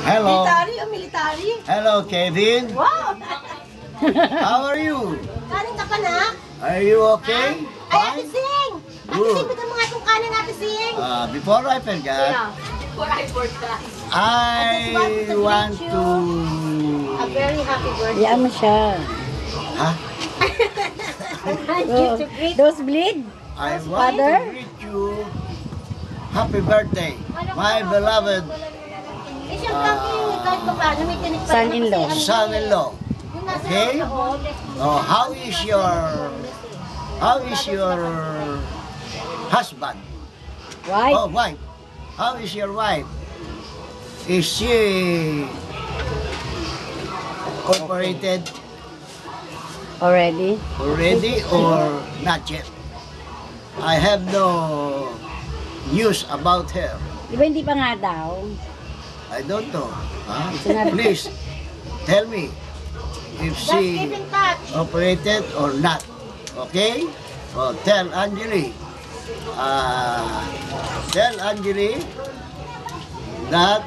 Hello. Military o military? Hello, Kevin. Wow! How are you? Kanin ka pa na? Are you okay? Ay, Ate Fine? Sing! Ate Good. Sing, bigyan mo nga itong kanin, Ate Sing! Before I forget, Before I forget. I want to... A very happy birthday. Iyan mo siya. Huh? Oh, those bleed? I want Father? to greet you. Happy birthday, my beloved Eh, siyempre, kahit pa paano, may tinig pa. Son-in-law. son-in-law. Yung nasa Okay? loob. Oh, how is your husband? Why? Oh, wife. How is your wife? Is she operated Already? already or not yet? I have no news about her. Di ba hindi pa nga daw? I don't know. Huh? Please tell me if Just she keep in touch. operated or not. Okay? Oh, tell Anjali. Tell Anjali that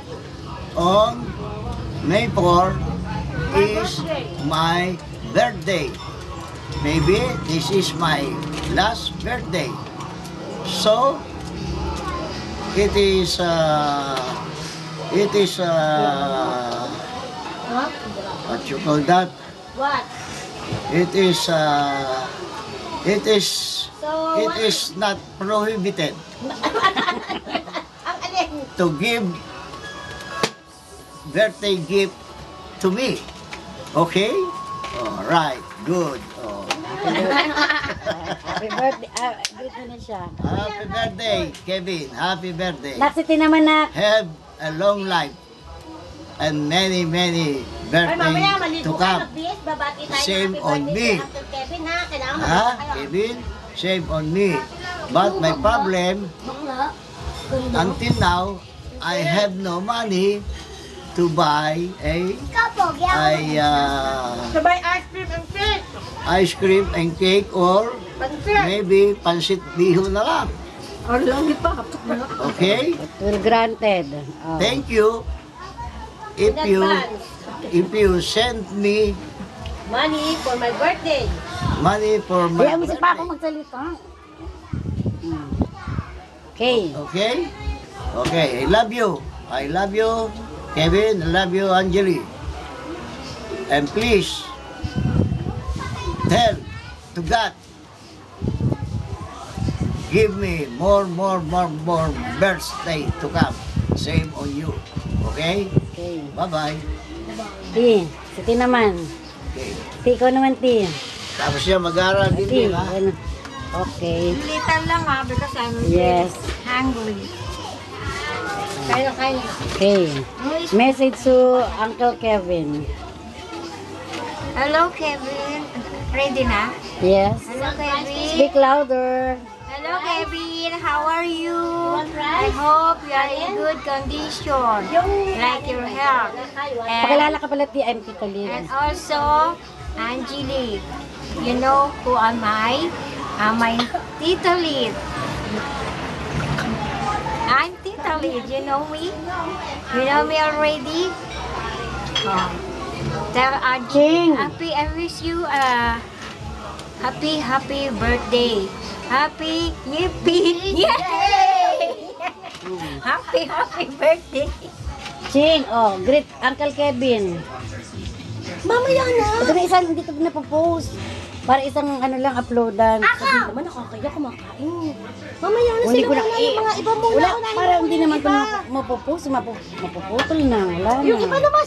on May 4 is my birthday. Maybe this is my last birthday. So it is what you call that? What? It is So, what? not prohibited Ang alin? to give birthday gift to me. Okay? All right. Good. Oh. Happy birthday. Dito na siya. Happy birthday, Kevin. Happy birthday. Naksiti naman na. Have a long life and many Ay, birthday mamaya, to maligo ka, come. mag-bis, babati tayo Same ng happy on birthday me. kay Uncle Kevin, ha? Kailangan Ha? mag-bis kayo. Kevin? Same on me. But my problem, Bakla? Ganda. until now, I have no money to buy Sabay ice cream and cake. ice cream and cake or Pansit. maybe pansit biho na lang. Or lang pa. Okay? Well granted. Oh. Thank you. If you send me Money for my birthday. money for my Kaya mo si Papa birthday. magsalita. Okay. Okay? Okay, I love you. I love you, Kevin. I love you, Anjali. And please, tell to God, give me more birthday to come. Same on you. Okay? Okay. Bye-bye. Ti. Si Ti naman. Okay. Ti, ikaw naman Ti. Tapos siya mag-aaral din Ti. din, ha? Ano? Okay. Little lang ha, because I'm Yes. hungry. Kaya. Okay. Message to Uncle Kevin. Hello, Kevin. Ready na? Yes. Hello, Kevin. Speak louder. Hello, Kevin. How are you? I hope you are in good condition, like your health. Pakilala ka pala Ti, I'm Tita Liz. And also, Angelique. You know who am I? I'm my Tita Liz. I'm Tita Liz. You know me? You know me already? Oh. Tell King. Angelique, I wish you a happy birthday. Happy yippee! Yay! Happy birthday! Ching, oh, greet Uncle Kevin. Mamaya na! Ito na isang, hindi ito napopost. Para isang ano lang, uploadan. Ako! Naman nakakaya kumakain. Mamaya na Hindi sila ko na, muna yung mga iba muna. wala, unahin para mo hindi yung naman ito iba. mapopost, mapuputol na, wala na. Yung iba naman